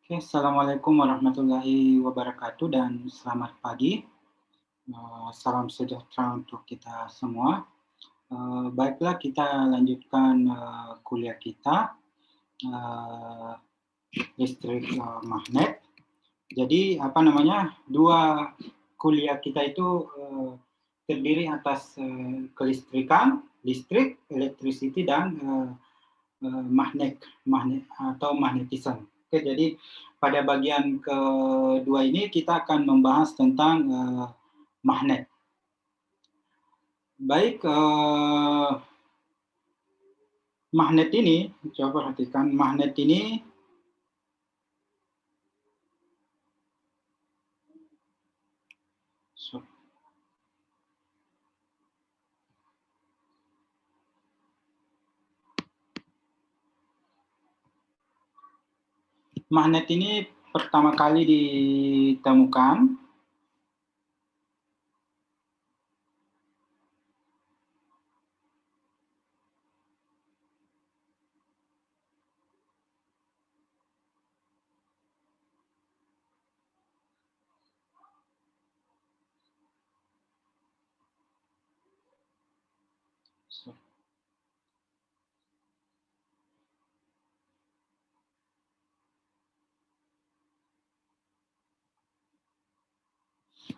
Oke, Assalamualaikum warahmatullahi wabarakatuh dan selamat pagi. Salam sejahtera untuk kita semua. Baiklah kita lanjutkan kuliah kita, eee, listrik magnet. Jadi apa namanya, 2 kuliah kita itu terdiri atas kelistrikan, listrik, electricity dan magnet magnet atau magnetism. Oke, jadi pada bagian kedua ini kita akan membahas tentang magnet. Baik, magnet ini, coba perhatikan, magnet ini magnet ini pertama kali ditemukan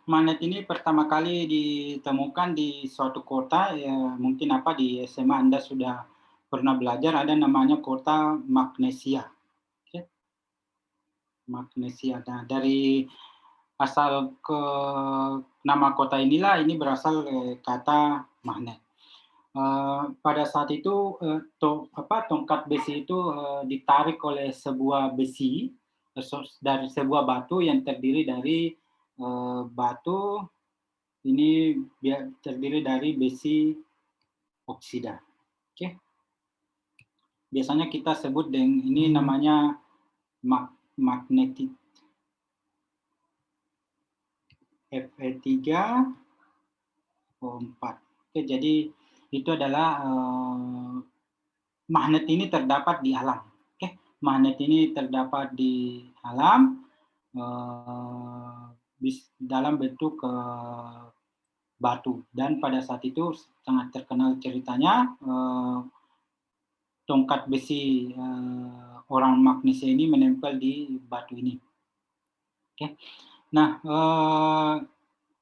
magnet ini pertama kali ditemukan di suatu kota, ya mungkin di SMA Anda sudah pernah belajar, ada namanya kota Magnesia. Oke, Magnesia. Nah, dari asal ke nama kota inilah ini berasal kata magnet. Pada saat itu tongkat besi itu ditarik oleh sebuah besi dari sebuah batu yang terdiri dari batu ini terdiri dari besi oksida. Oke, biasanya kita sebut dengan ini namanya magnetit Fe3O4. Oke, jadi itu adalah magnet ini terdapat di alam. Oke, magnet ini terdapat di alam dalam bentuk batu, dan pada saat itu sangat terkenal ceritanya tongkat besi orang Magnesia ini menempel di batu ini. Oke, nah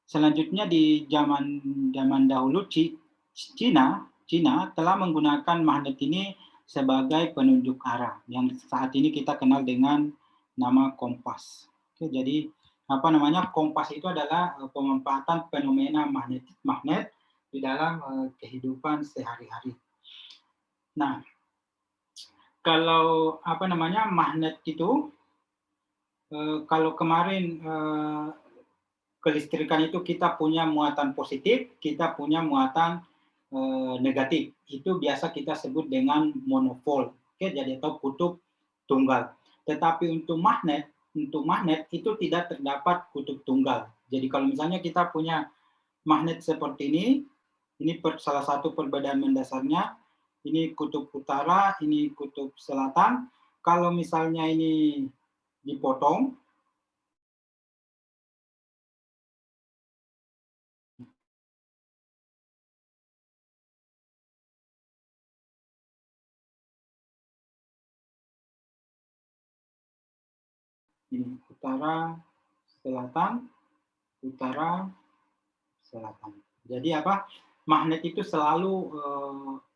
selanjutnya di zaman dahulu Cina telah menggunakan magnet ini sebagai penunjuk arah yang saat ini kita kenal dengan nama kompas. Oke, jadi kompas itu adalah pemanfaatan fenomena magnet di dalam kehidupan sehari-hari. Nah, kalau magnet itu kalau kemarin kelistrikan itu kita punya muatan positif, kita punya muatan negatif. Itu biasa kita sebut dengan monopol. Oke, jadi atau kutub tunggal. Tetapi untuk magnet itu tidak terdapat kutub tunggal. Jadi kalau misalnya kita punya magnet seperti ini salah satu perbedaan mendasarnya. Ini kutub utara, ini kutub selatan. Kalau misalnya ini dipotong, ini utara, selatan, utara, selatan. Jadi magnet itu selalu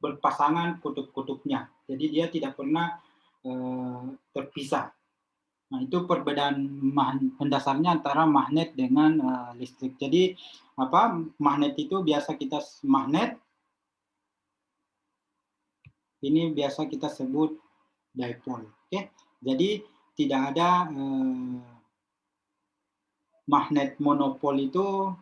berpasangan kutub-kutubnya. Jadi dia tidak pernah terpisah. Nah, itu perbedaan mendasarnya antara magnet dengan listrik. Jadi magnet itu biasa kita magnet ini biasa kita sebut dipole. Oke, jadi tidak ada magnet monopol itu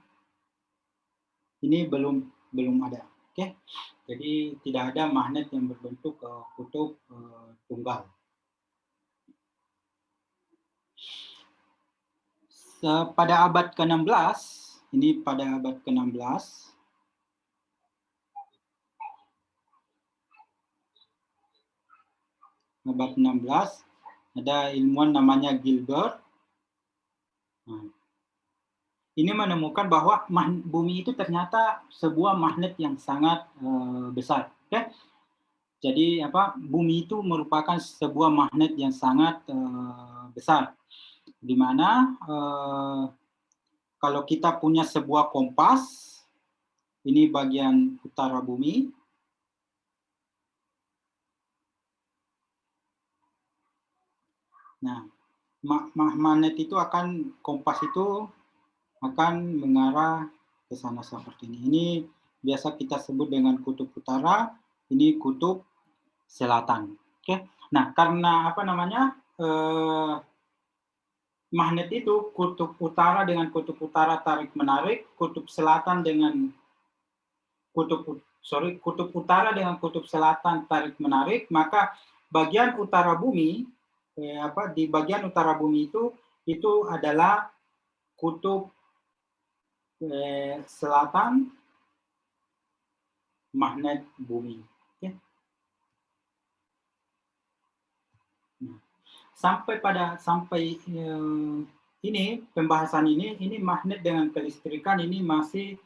ini belum ada. Oke, jadi tidak ada magnet yang berbentuk kutub tunggal. Pada abad ke-16, ini pada abad ke-16, abad 16, Ada ilmuwan namanya Gilbert. Nah, ini menemukan bahwa bumi itu ternyata sebuah magnet yang sangat besar. Oke? Jadi bumi itu merupakan sebuah magnet yang sangat besar, di mana kalau kita punya sebuah kompas, ini bagian utara bumi. Nah, magnet itu kompas itu akan mengarah ke sana seperti ini. Ini biasa kita sebut dengan kutub utara, ini kutub selatan. Oke. Nah, karena magnet itu kutub utara dengan kutub utara tarik menarik, kutub selatan dengan kutub utara dengan kutub selatan tarik menarik, maka bagian utara bumi di bagian utara bumi itu adalah kutub selatan magnet bumi. Okay. Nah, sampai ini pembahasan ini magnet dengan kelistrikan ini masih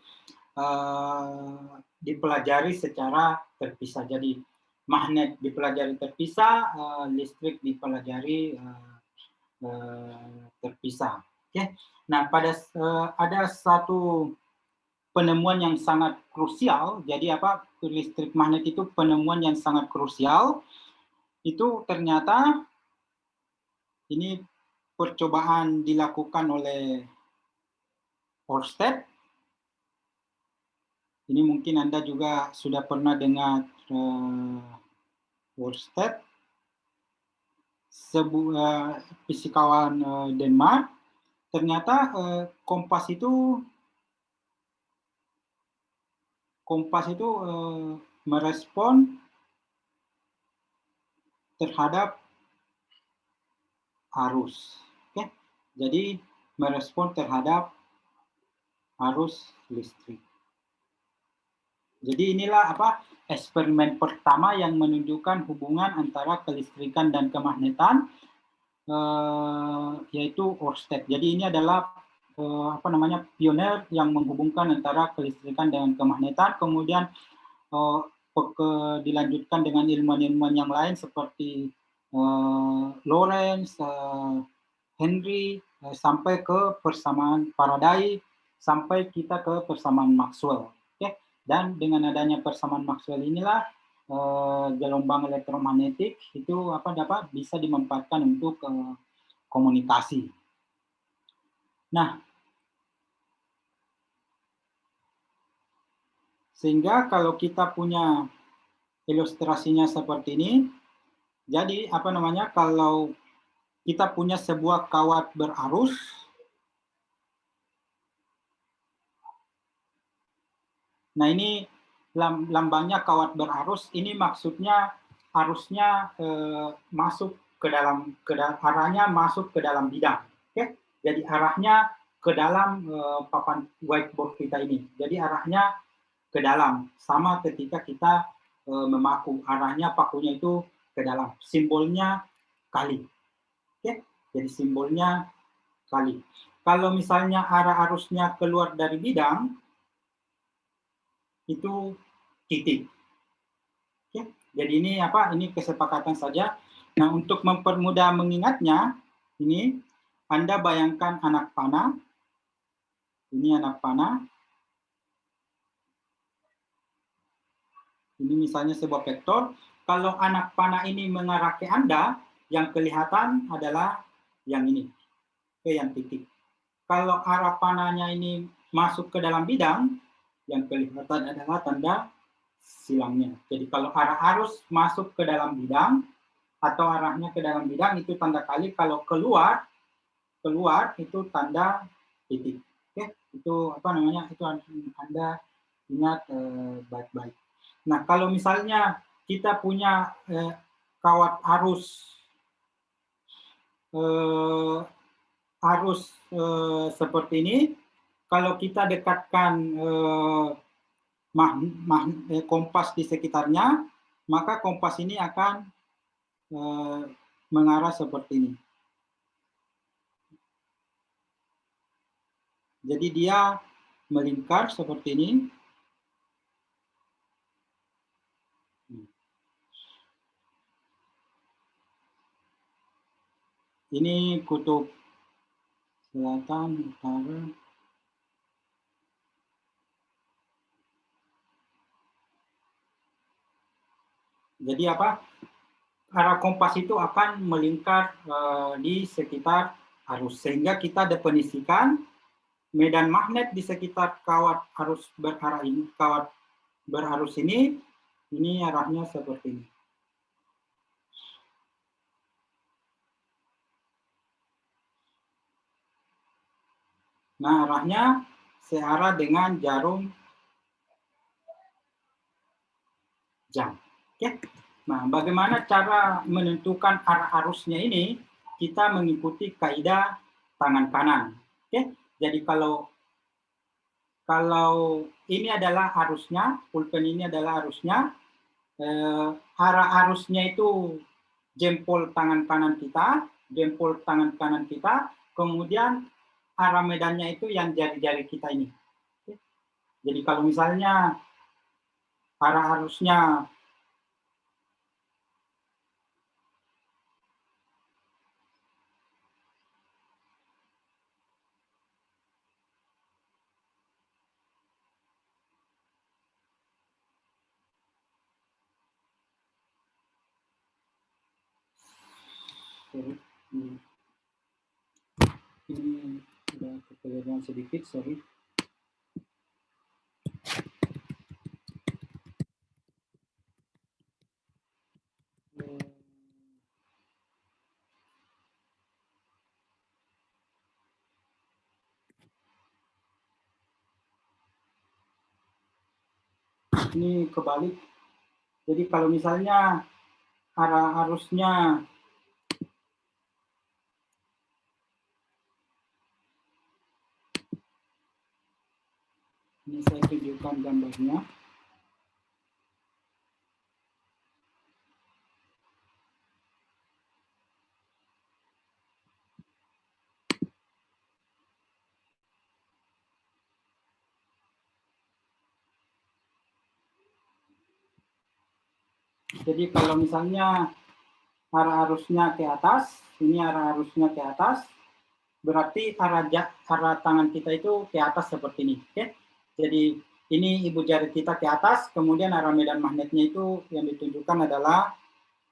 dipelajari secara terpisah. Jadi magnet dipelajari terpisah, listrik dipelajari terpisah. Oke. Nah, ada satu penemuan yang sangat krusial. Jadi listrik magnet itu penemuan yang sangat krusial. Itu ternyata ini percobaan dilakukan oleh Ørsted. Ini mungkin Anda juga sudah pernah dengar Ørsted, sebuah fisikawan Denmark. Ternyata kompas itu merespon terhadap arus. Oke? Jadi merespon terhadap arus listrik. Jadi inilah eksperimen pertama yang menunjukkan hubungan antara kelistrikan dan kemagnetan, yaitu Ørsted. Jadi ini adalah pioner yang menghubungkan antara kelistrikan dengan kemagnetan. Kemudian dilanjutkan dengan ilmuwan-ilmuwan yang lain seperti Lorentz, Henry, sampai ke persamaan Faraday, sampai kita ke persamaan Maxwell. Okay? Dan dengan adanya persamaan Maxwell inilah gelombang elektromagnetik itu dapat bisa dimanfaatkan untuk komunikasi. Nah, sehingga kalau kita punya ilustrasinya seperti ini, jadi kalau kita punya sebuah kawat berarus, nah ini lambangnya kawat berarus, ini maksudnya arusnya masuk arahnya masuk ke dalam bidang. Oke? Jadi arahnya ke dalam papan whiteboard kita ini. Jadi arahnya ke dalam, sama ketika kita memaku, arahnya pakunya itu ke dalam. Simbolnya kali. Oke? Jadi simbolnya kali. Kalau misalnya arah arusnya keluar dari bidang, itu titik. Oke? Jadi ini ini kesepakatan saja. Nah, untuk mempermudah mengingatnya, ini Anda bayangkan anak panah. Ini anak panah. Ini misalnya sebuah vektor. Kalau anak panah ini mengarah ke Anda, yang kelihatan adalah yang ini, yang titik. Kalau arah panahnya ini masuk ke dalam bidang, yang kelihatan adalah tanda silangnya. Jadi kalau arah arus masuk ke dalam bidang, atau arahnya ke dalam bidang, itu tanda kali. Kalau keluar itu tanda titik. Oke, itu itu Anda ingat baik-baik. Nah, kalau misalnya kita punya kawat arus seperti ini, kalau kita dekatkan kompas di sekitarnya, maka kompas ini akan mengarah seperti ini. Jadi dia melingkar seperti ini. Ini kutub selatan, utara. Jadi apa? Arah kompas itu akan melingkar di sekitar arus. Sehingga kita definisikan medan magnet di sekitar kawat arus berarah ini, kawat berarus ini arahnya seperti ini. Nah, arahnya searah dengan jarum jam. Oke. Nah, bagaimana cara menentukan arah arusnya ini? Kita mengikuti kaidah tangan kanan. Oke. Jadi kalau ini adalah arusnya, pulpen ini adalah arusnya, arah arusnya itu jempol tangan kanan kita, kemudian arah medannya itu yang jari-jari kita ini. Oke. Jadi kalau misalnya arah arusnya ini ada kekeliruan sedikit, sorry. Ini kebalik. Jadi kalau misalnya arah arusnya ini saya tunjukkan gambarnya. Jadi kalau misalnya arah arusnya ke atas, ini arah arusnya ke atas, berarti arah tangan kita itu ke atas seperti ini. Oke? Jadi ini ibu jari kita ke atas, kemudian arah medan magnetnya itu yang ditunjukkan adalah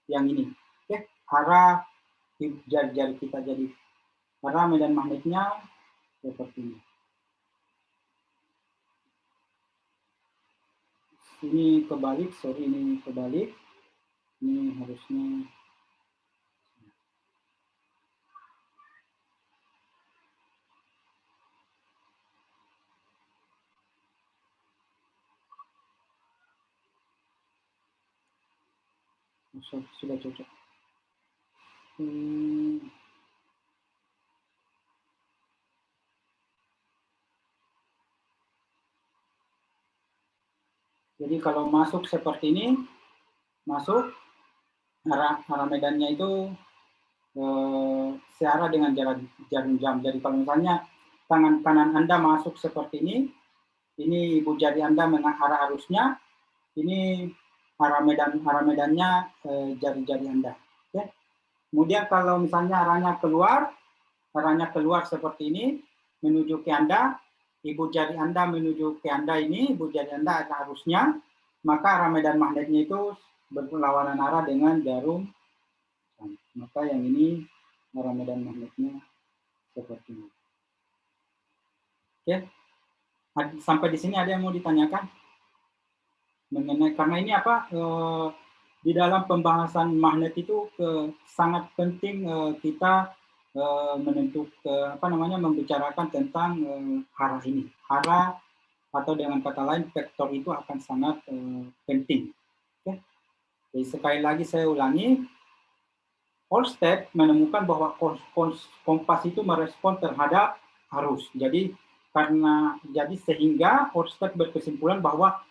yang ini. Oke? Arah ibu jari-jari kita, jadi arah medan magnetnya seperti ini. Ini kebalik, sorry, ini kebalik. Ini harusnya sudah cocok. Jadi kalau masuk seperti ini, masuk arah medannya itu searah dengan jarum jam. Jadi kalau misalnya tangan kanan Anda masuk seperti ini ibu jari Anda mengarah arusnya, ini arah medannya jari-jari Anda. Oke. Kemudian kalau misalnya arahnya keluar seperti ini menuju ke Anda, ibu jari Anda menuju ke Anda ini, ibu jari Anda ada arusnya, maka arah medan magnetnya itu berlawanan arah dengan jarum. Maka yang ini arah medan magnetnya seperti ini. Oke, sampai di sini ada yang mau ditanyakan mengenai, karena ini apa? Di dalam pembahasan magnet itu sangat penting kita membicarakan tentang arah ini. Arah atau dengan kata lain vektor itu akan sangat penting. Oke. Jadi sekali lagi saya ulangi, Oersted menemukan bahwa kompas itu merespon terhadap arus. Jadi sehingga Oersted berkesimpulan bahwa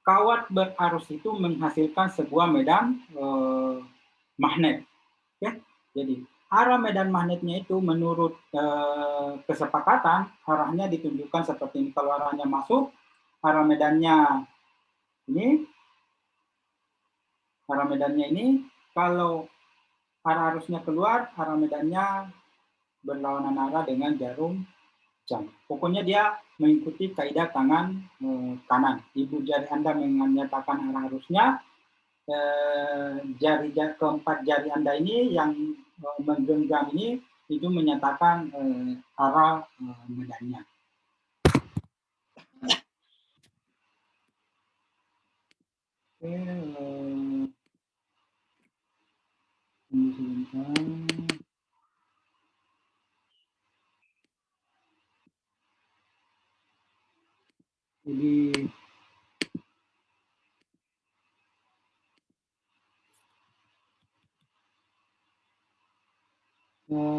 kawat berarus itu menghasilkan sebuah medan magnet. Oke, jadi arah medan magnetnya itu menurut kesepakatan arahnya ditunjukkan seperti ini. Kalau arahnya masuk, arah medannya ini, arah medannya ini. Kalau arah arusnya keluar, arah medannya berlawanan arah dengan jarum jam. Pokoknya dia mengikuti kaidah tangan kanan. Ibu jari Anda menyatakan arah arusnya, keempat jari Anda ini yang menggenggam ini itu menyatakan arah medannya.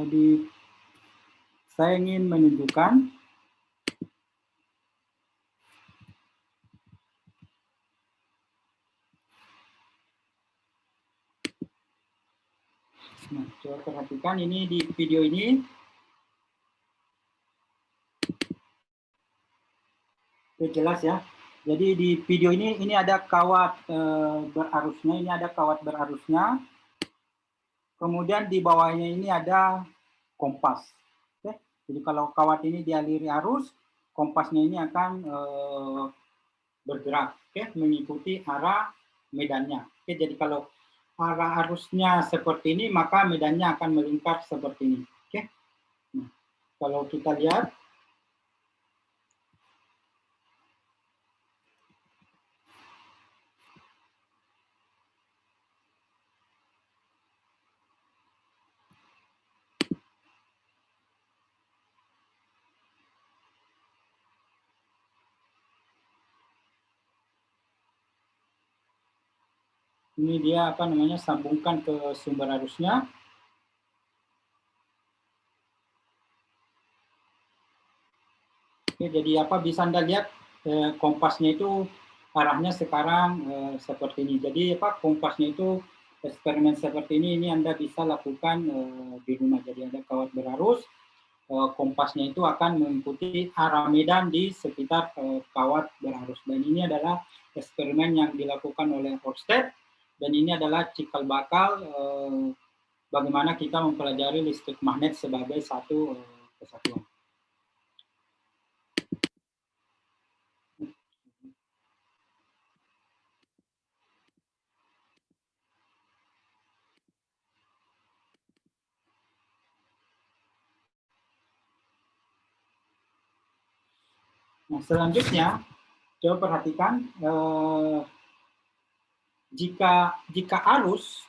Jadi saya ingin menunjukkan coba perhatikan ini di video ini. Jelas ya. Jadi di video ini ada kawat berarusnya, ini ada kawat berarusnya. Kemudian di bawahnya ini ada kompas. Oke. Jadi kalau kawat ini dialiri arus, kompasnya ini akan bergerak, mengikuti arah medannya. Oke, jadi kalau arah arusnya seperti ini, maka medannya akan melingkar seperti ini. Oke. Nah, kalau kita lihat, ini dia sambungkan ke sumber arusnya. Oke, jadi bisa Anda lihat kompasnya itu arahnya sekarang seperti ini. Jadi kompasnya itu eksperimen seperti ini Anda bisa lakukan di rumah. Jadi ada kawat berarus, kompasnya itu akan mengikuti arah medan di sekitar kawat berarus. Dan ini adalah eksperimen yang dilakukan oleh Oersted, dan ini adalah cikal bakal bagaimana kita mempelajari listrik magnet sebagai satu kesatuan. Nah, selanjutnya coba perhatikan jika arus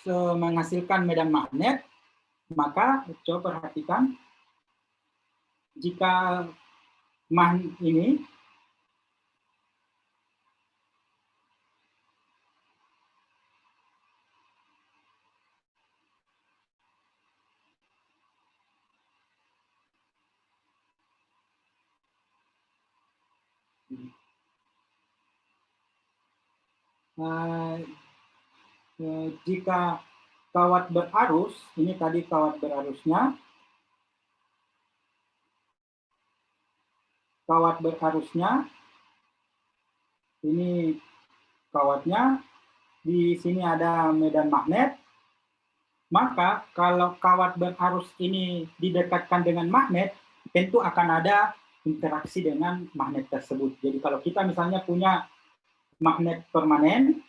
menghasilkan medan magnet, maka coba perhatikan jika ini jika kawat berarus, ini tadi kawat berarusnya, ini kawatnya, di sini ada medan magnet, maka kalau kawat berarus ini didekatkan dengan magnet, tentu akan ada interaksi dengan magnet tersebut. Jadi kalau kita misalnya punya magnet permanen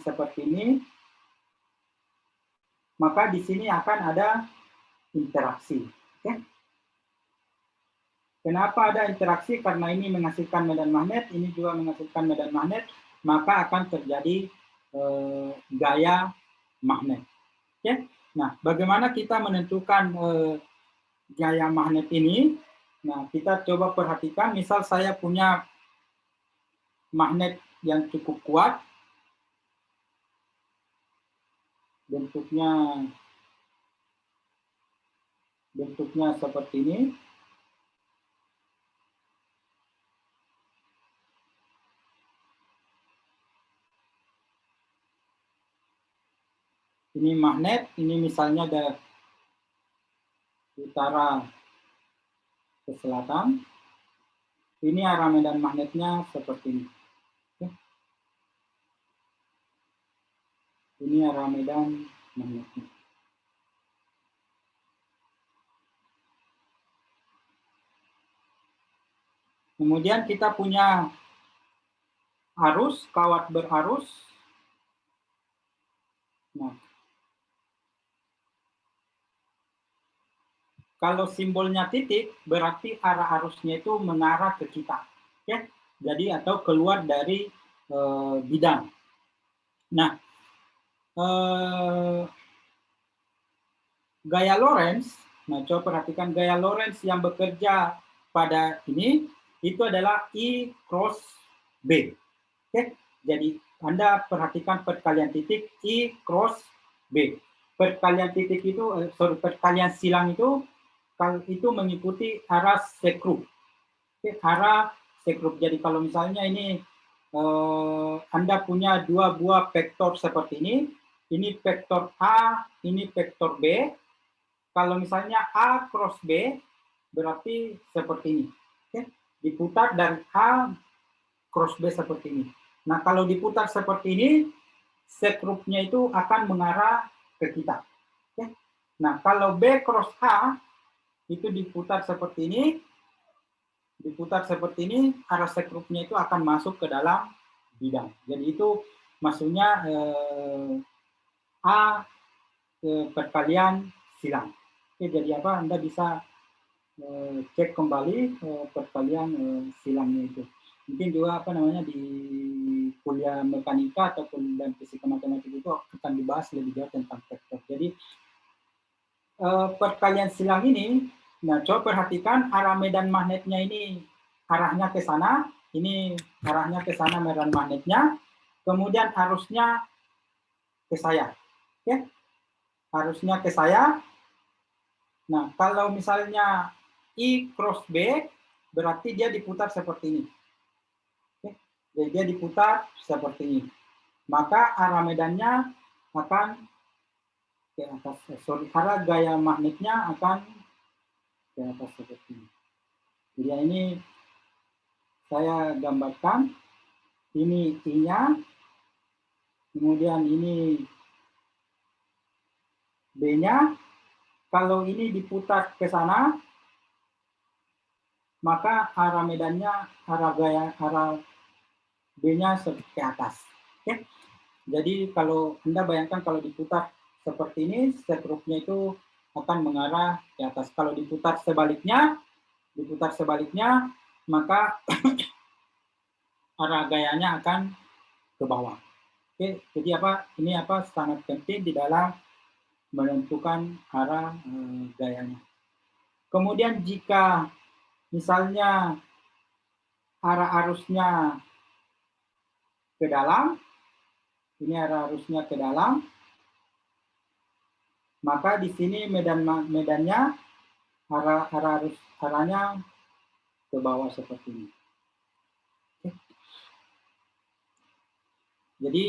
seperti ini, maka di sini akan ada interaksi. Oke? Kenapa ada interaksi? Karena ini menghasilkan medan magnet, ini juga menghasilkan medan magnet, maka akan terjadi gaya magnet. Oke? Nah, bagaimana kita menentukan gaya magnet ini? Nah, kita coba perhatikan, misal saya punya magnet yang cukup kuat, bentuknya seperti ini. Ini magnet, ini misalnya dari utara ke selatan. Ini arah medan magnetnya seperti ini. Oke. Ini arah medan magnetnya. Kemudian kita punya arus, kawat berarus. Nah, kalau simbolnya titik, berarti arah arusnya itu mengarah ke kita. Ya, jadi atau keluar dari bidang. Nah, gaya Lorentz, nah coba perhatikan gaya Lorentz yang bekerja pada ini, itu adalah I cross B. Oke, jadi Anda perhatikan perkalian titik I cross B. Perkalian titik itu, perkalian silang itu mengikuti arah sekrup. Oke, arah sekrup. Jadi kalau misalnya ini Anda punya dua buah vektor seperti ini vektor A, ini vektor B. Kalau misalnya A cross B, berarti seperti ini. Oke, diputar dari A cross B seperti ini. Nah, kalau diputar seperti ini, sekrupnya itu akan mengarah ke kita. Oke. Nah, kalau B cross A, itu diputar seperti ini, arah sekrupnya itu akan masuk ke dalam bidang. Jadi itu maksudnya A perkalian silang. Oke, jadi apa? Anda bisa cek kembali perkalian silangnya itu. Mungkin juga apa namanya di kuliah mekanika ataupun dan fisika matematik itu akan dibahas lebih jauh tentang vektor. Jadi perkalian silang ini, nah coba perhatikan arah medan magnetnya ini arahnya ke sana, ini arahnya ke sana medan magnetnya, kemudian arusnya ke saya, ya, arusnya ke saya. Nah kalau misalnya I cross B, berarti dia diputar seperti ini. Oke. Jadi dia diputar seperti ini. Maka arah medannya akan ke atas, arah gaya magnetnya akan ke atas seperti ini. Jadi ini saya gambarkan. Ini I-nya, kemudian ini B-nya. Kalau ini diputar ke sana, maka arah medannya, arah B-nya ke atas. Oke. Jadi kalau Anda bayangkan kalau diputar seperti ini, sekrupnya itu akan mengarah ke atas. Kalau diputar sebaliknya, maka arah gayanya akan ke bawah. Oke, jadi apa? Ini apa sangat penting di dalam menentukan arah gayanya. Kemudian jika misalnya arah arusnya ke dalam, ini arah arusnya ke dalam, maka di sini medannya arahnya ke bawah seperti ini. Oke. Jadi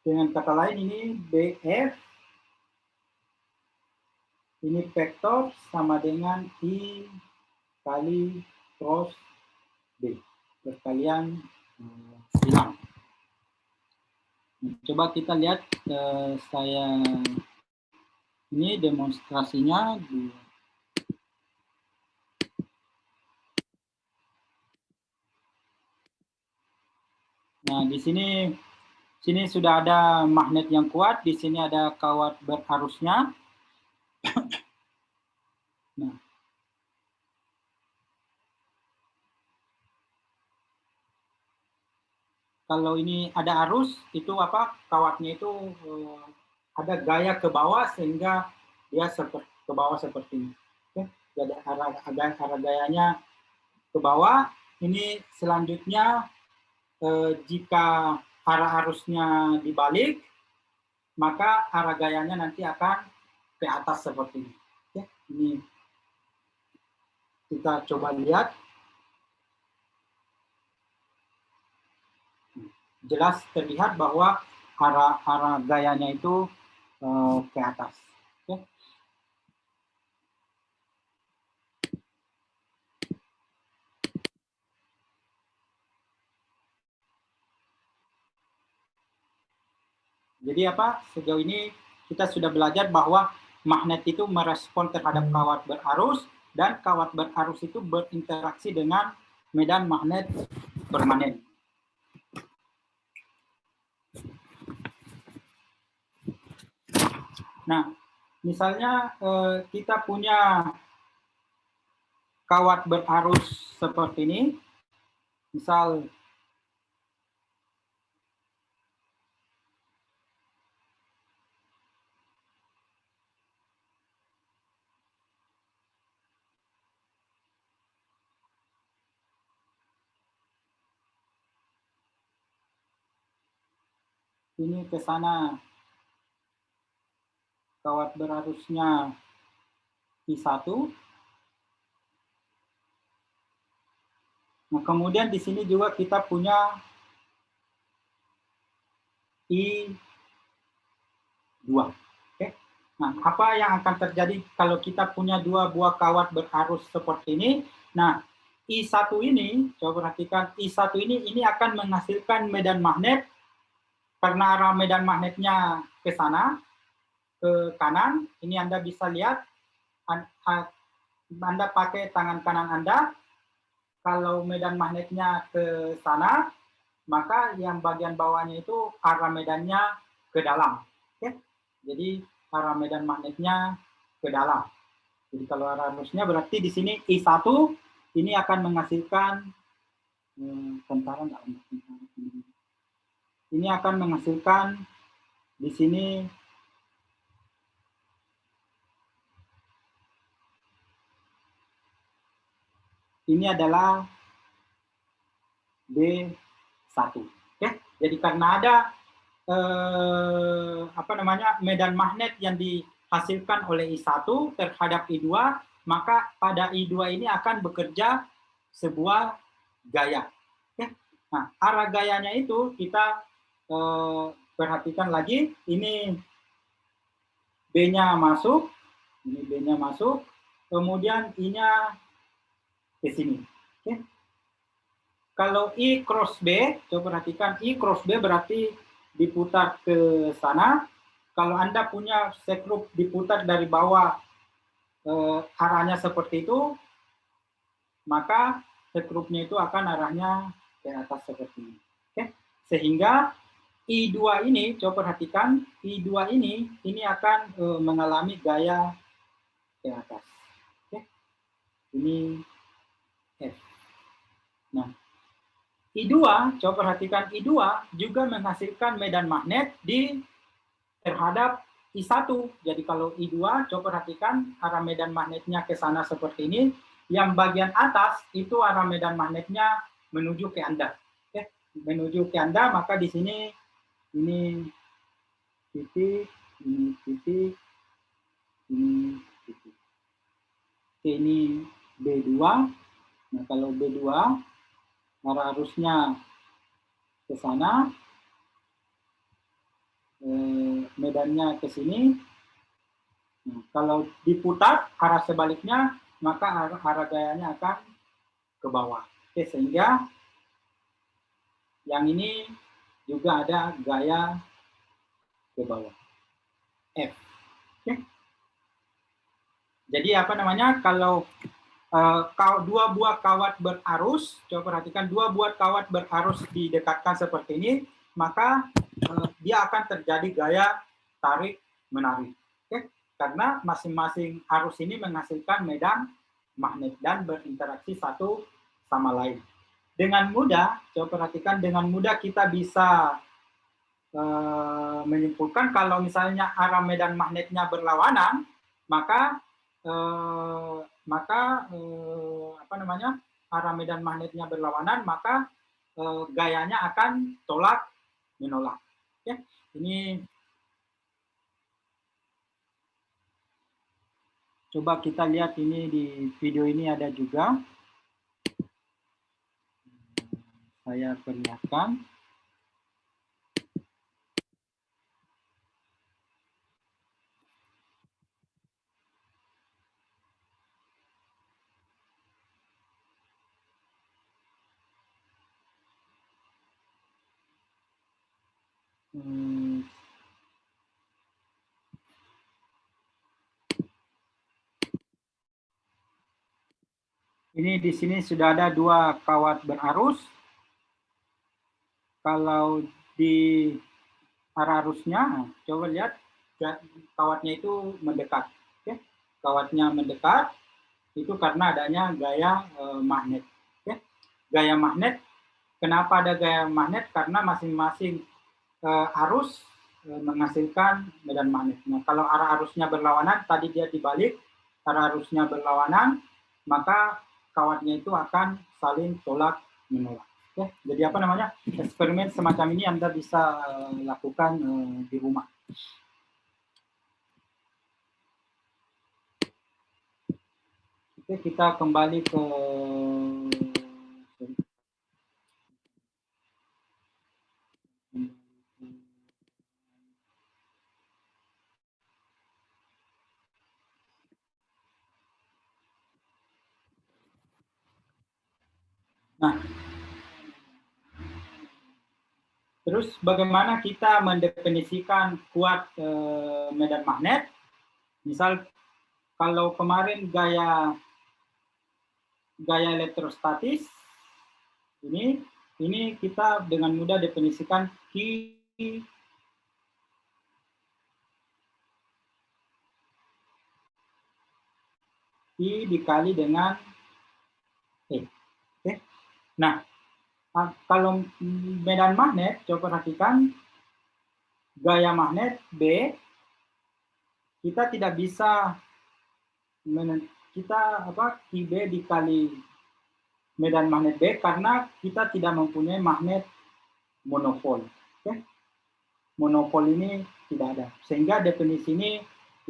dengan kata lain ini BF ini vektor sama dengan I kali cross B, perkalian silang. Coba kita lihat, saya ini demonstrasinya. Nah, di sini sudah ada magnet yang kuat, di sini ada kawat berarusnya. Nah, kalau ini ada arus, itu apa? Kawatnya itu ada gaya ke bawah sehingga dia ke bawah seperti ini. Oke, jadi arah gayanya ke bawah. Ini selanjutnya jika arah arusnya dibalik, maka arah gayanya nanti akan ke atas seperti ini. Oke, ini kita coba lihat. Jelas terlihat bahwa arah gayanya itu ke atas. Oke. Jadi apa? Sejauh ini kita sudah belajar bahwa magnet itu merespon terhadap kawat berarus, dan kawat berarus itu berinteraksi dengan medan magnet permanen. Nah, misalnya kita punya kawat berarus seperti ini, misal ini ke sana kawat berarusnya I1. Nah, kemudian di sini juga kita punya I2. Oke. Nah, apa yang akan terjadi kalau kita punya dua buah kawat berarus seperti ini? Nah, I1 ini, coba perhatikan, I1 ini akan menghasilkan medan magnet karena arah medan magnetnya ke sana, ke kanan. Ini Anda bisa lihat, Anda pakai tangan kanan Anda, kalau medan magnetnya ke sana, maka yang bagian bawahnya itu arah medannya ke dalam. Oke? Jadi arah medan magnetnya ke dalam. Jadi kalau arah arusnya berarti di sini I1 ini akan menghasilkan ini akan menghasilkan di sini ini adalah B1. Oke? Jadi karena ada medan magnet yang dihasilkan oleh I1 terhadap I2, maka pada I2 ini akan bekerja sebuah gaya. Oke? Nah, arah gayanya itu kita perhatikan lagi, ini B-nya masuk, ini B-nya masuk, kemudian I-nya ke sini. Oke? Kalau I cross B, coba perhatikan, I cross B berarti diputar ke sana. Kalau Anda punya sekrup diputar dari bawah arahnya seperti itu, maka sekrupnya itu akan arahnya ke atas seperti ini. Oke? Sehingga I2 ini, coba perhatikan, I2 ini akan mengalami gaya ke atas. Oke? Ini F. Nah, I2, coba perhatikan, I2 juga menghasilkan medan magnet terhadap I1. Jadi kalau I2, coba perhatikan arah medan magnetnya ke sana seperti ini. Yang bagian atas itu arah medan magnetnya menuju ke Anda. Oke? Menuju ke Anda, maka di sini ini titik, ini titik, ini titik. Oke, ini B2. Nah, kalau B2, arah arusnya ke sana, medannya ke sini. Nah, kalau diputar arah sebaliknya, maka arah gayanya akan ke bawah. Oke, sehingga yang ini juga ada gaya ke bawah. F. Oke. Jadi apa namanya, kalau dua buah kawat berarus, coba perhatikan, dua buah kawat berarus didekatkan seperti ini, maka dia akan terjadi gaya tarik-menarik. Oke? Karena masing-masing arus ini menghasilkan medan magnet dan berinteraksi satu sama lain. Dengan mudah, coba perhatikan, dengan mudah kita bisa menyimpulkan kalau misalnya arah medan magnetnya berlawanan, maka arah medan magnetnya berlawanan, maka gayanya akan tolak menolak. Oke? Ini coba kita lihat, ini di video ini ada juga. Saya perlihatkan. Ini di sini sudah ada 2 kawat berarus. Kalau di arah arusnya, coba lihat kawatnya itu mendekat. Oke? Kawatnya mendekat itu karena adanya gaya magnet. Oke? Gaya magnet, kenapa ada gaya magnet? Karena masing-masing arus menghasilkan medan magnet. Nah, kalau arah arusnya berlawanan, tadi dia dibalik, arah arusnya berlawanan, maka kawatnya itu akan saling tolak menolak. Oke, jadi apa namanya, eksperimen semacam ini Anda bisa lakukan di rumah. Oke, kita kembali ke nah, terus bagaimana kita mendefinisikan kuat medan magnet? Misal kalau kemarin gaya elektrostatis, ini kita dengan mudah definisikan Q dikali dengan E. Oke. Nah, kalau medan magnet, coba perhatikan gaya magnet B, kita tidak bisa QB dikali medan magnet B karena kita tidak mempunyai magnet monopol. Oke? Monopol ini tidak ada. Sehingga definisi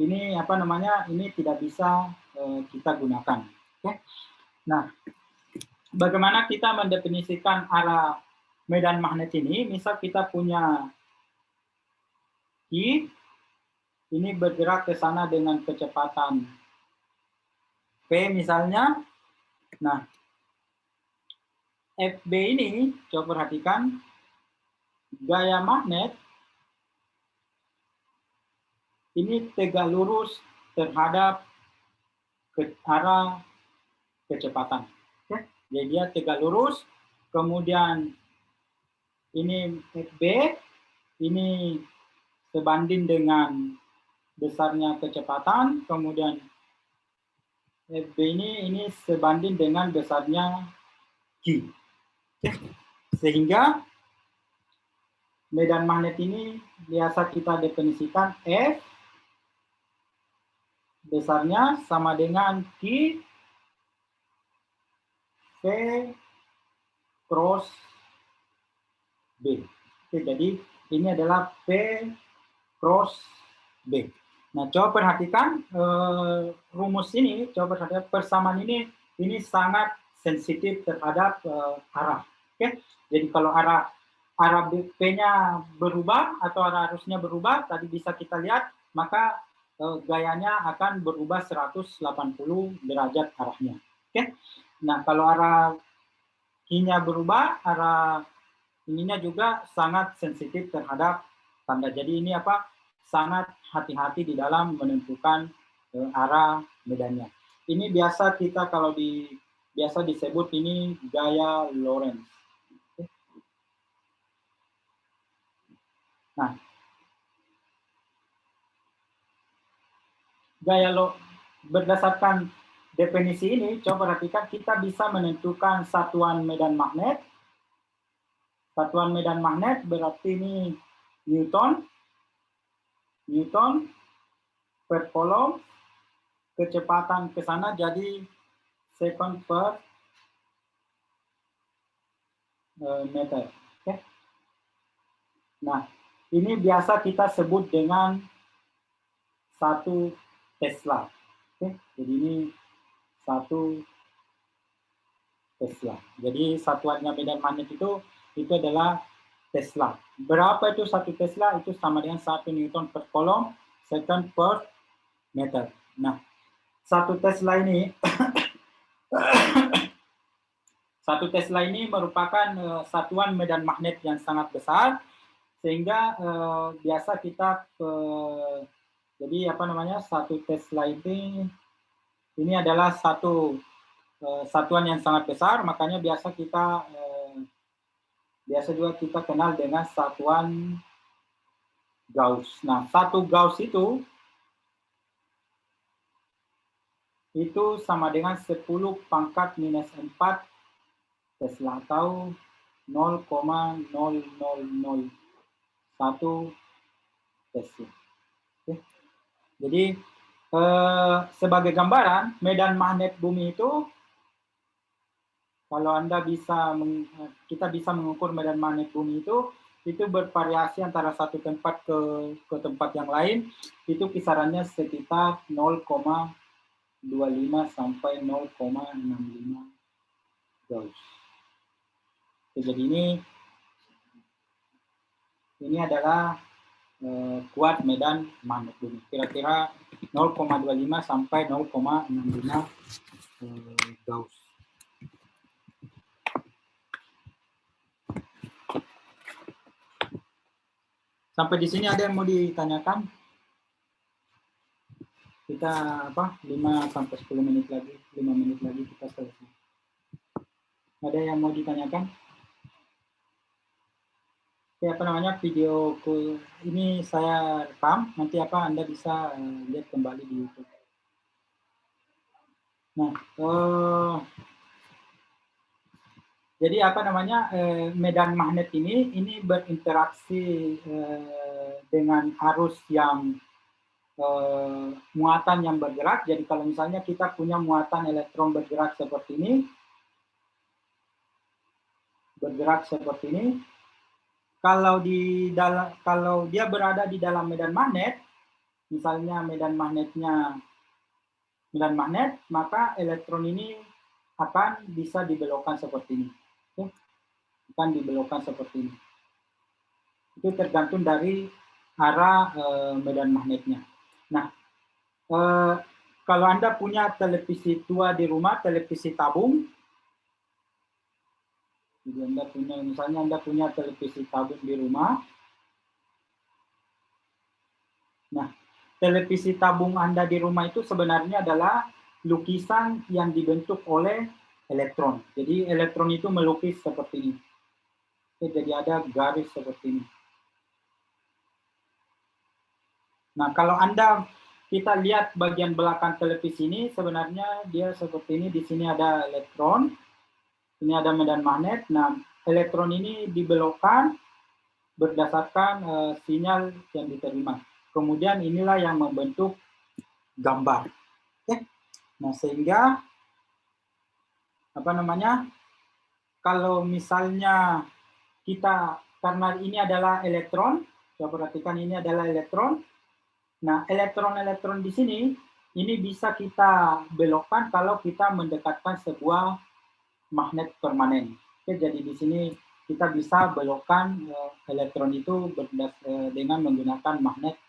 ini apa namanya? Ini tidak bisa kita gunakan. Oke? Nah, bagaimana kita mendefinisikan arah medan magnet ini? Misal kita punya I, ini bergerak ke sana dengan kecepatan V misalnya. Nah, FB ini, coba perhatikan, gaya magnet ini tegak lurus terhadap ke arah kecepatan. Oke? Jadi dia tegak lurus, kemudian ini FB, ini sebanding dengan besarnya kecepatan, kemudian FB ini sebanding dengan besarnya Q. Oke? Sehingga medan magnet ini biasa kita definisikan F besarnya sama dengan Q V cross B. Oke, jadi ini adalah P cross B. Nah, coba perhatikan rumus ini, coba perhatikan persamaan ini sangat sensitif terhadap arah. Oke, jadi kalau arah P-nya berubah atau arah arusnya berubah, tadi bisa kita lihat, maka gayanya akan berubah 180 derajat arahnya. Oke. Nah, kalau arah I-nya berubah, arah ininya juga sangat sensitif terhadap tanda. Jadi ini apa? Sangat hati-hati di dalam menentukan arah medannya. Ini biasa kita kalau biasa disebut ini gaya Lorentz. Nah, berdasarkan definisi ini, coba perhatikan kita bisa menentukan satuan medan magnet. Satuan medan magnet berarti ini Newton per coulomb, kecepatan ke sana jadi second per meter. Okay. Nah, ini biasa kita sebut dengan 1 Tesla. Okay. Jadi ini 1 Tesla. Jadi satuannya medan magnet itu adalah Tesla. Berapa itu 1 Tesla? Itu sama dengan 1 Newton per coulomb, second per meter. Nah, 1 Tesla ini 1 Tesla ini merupakan satuan medan magnet yang sangat besar, Sehingga biasa kita jadi apa namanya, satu Tesla ini adalah satu satuan yang sangat besar, makanya biasa kita biasa juga kita kenal dengan satuan Gauss. Nah, satu Gauss itu sama dengan 10 pangkat minus 4 Tesla atau 0,0001 Tesla. Oke. Jadi sebagai gambaran, medan magnet bumi itu, kalau Anda kita bisa mengukur medan magnet bumi itu bervariasi antara satu tempat ke tempat yang lain, itu kisarannya sekitar 0,25 sampai 0,65 Gauss. Jadi ini adalah kuat medan magnet bumi, kira-kira 0,25 sampai 0,65 Gauss. Sampai di sini ada yang mau ditanyakan? Kita 5 sampai 10 menit lagi, 5 menit lagi kita selesai. Ada yang mau ditanyakan? Ya, video ini saya rekam, nanti Anda bisa lihat kembali di YouTube. Nah, jadi medan magnet ini berinteraksi dengan arus yang muatan yang bergerak. Jadi kalau misalnya kita punya muatan elektron bergerak seperti ini, kalau dia berada di dalam medan magnet, misalnya medan magnet, maka elektron ini akan bisa dibelokkan seperti ini. Oke? Akan dibelokkan seperti ini. Itu tergantung dari arah medan magnetnya. Nah, kalau Anda punya televisi tua di rumah, televisi tabung, jadi Anda punya televisi tabung di rumah. Nah, televisi tabung Anda di rumah itu sebenarnya adalah lukisan yang dibentuk oleh elektron. Jadi elektron itu melukis seperti ini. Jadi ada garis seperti ini. Nah, kalau kita lihat bagian belakang televisi ini, sebenarnya dia seperti ini. Di sini ada elektron, ini ada medan magnet. Nah, elektron ini dibelokkan berdasarkan sinyal yang diterima. Kemudian inilah yang membentuk gambar. Oke. Nah, sehingga kalau misalnya karena ini adalah elektron, coba perhatikan ini adalah elektron. Nah, elektron-elektron di sini ini bisa kita belokkan kalau kita mendekatkan sebuah magnet permanen. Oke, jadi di sini kita bisa belokkan elektron itu dengan menggunakan magnet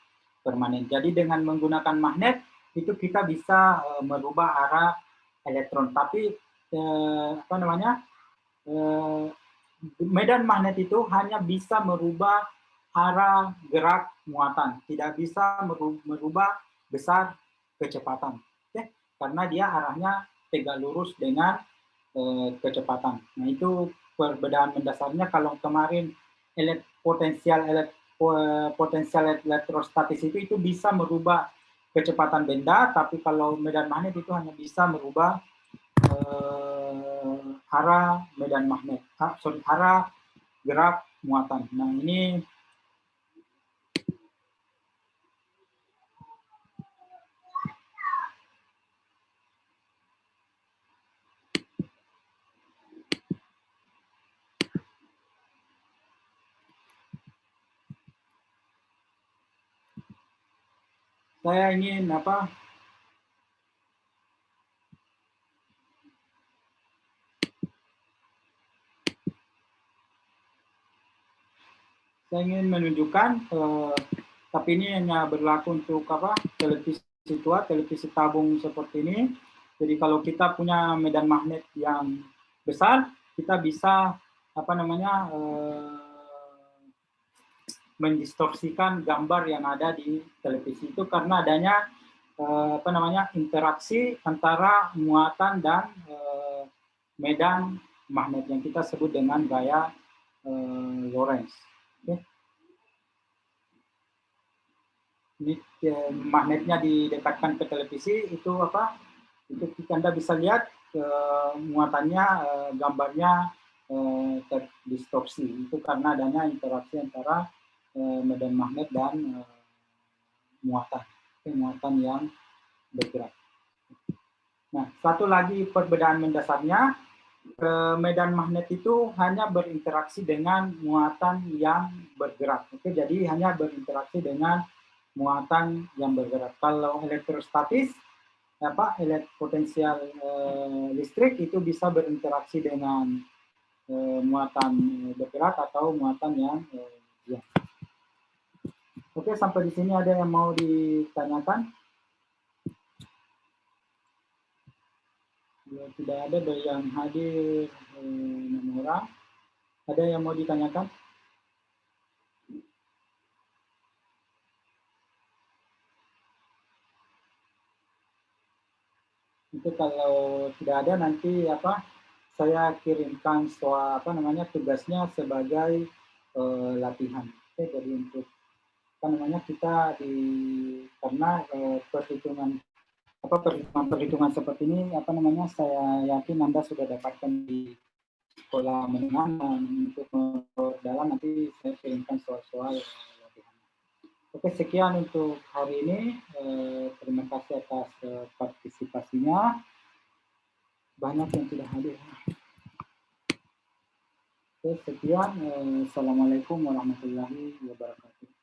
permanen. Jadi dengan menggunakan magnet itu kita bisa merubah arah elektron. Tapi medan magnet itu hanya bisa merubah arah gerak muatan, tidak bisa merubah besar kecepatan, ya, karena dia arahnya tegak lurus dengan kecepatan. Nah, itu perbedaan mendasarnya. Kalau kemarin potensial elektrostatis itu bisa merubah kecepatan benda, tapi kalau medan magnet itu hanya bisa merubah arah medan magnet, arah gerak muatan. Nah, ini saya ingin menunjukkan, tapi ini hanya berlaku untuk televisi tua, televisi tabung seperti ini. Jadi kalau kita punya medan magnet yang besar, kita bisa mendistorsikan gambar yang ada di televisi itu karena adanya interaksi antara muatan dan medan magnet yang kita sebut dengan gaya Lorentz. Okay. Ini magnetnya didekatkan ke televisi itu apa? Itu Anda bisa lihat muatannya, gambarnya terdistorsi. Itu karena adanya interaksi antara medan magnet dan muatan yang bergerak. Nah, satu lagi perbedaan mendasarnya, medan magnet itu hanya berinteraksi dengan muatan yang bergerak. Oke, jadi hanya berinteraksi dengan muatan yang bergerak. Kalau elektrostatis, potensial listrik itu bisa berinteraksi dengan muatan bergerak atau muatan yang diam. Oke, sampai di sini ada yang mau ditanyakan? Bila tidak ada dari yang hadir 6 orang, ada yang mau ditanyakan? Itu kalau tidak ada nanti saya kirimkan tugasnya sebagai latihan. Oke, jadi untuk kita karena perhitungan seperti ini saya yakin Anda sudah dapatkan di sekolah menengah, dan untuk dalam nanti saya kirimkan soal-soal latihan. Oke, sekian untuk hari ini. Terima kasih atas partisipasinya. Banyak yang tidak hadir. Oke, sekian. Assalamualaikum warahmatullahi wabarakatuh.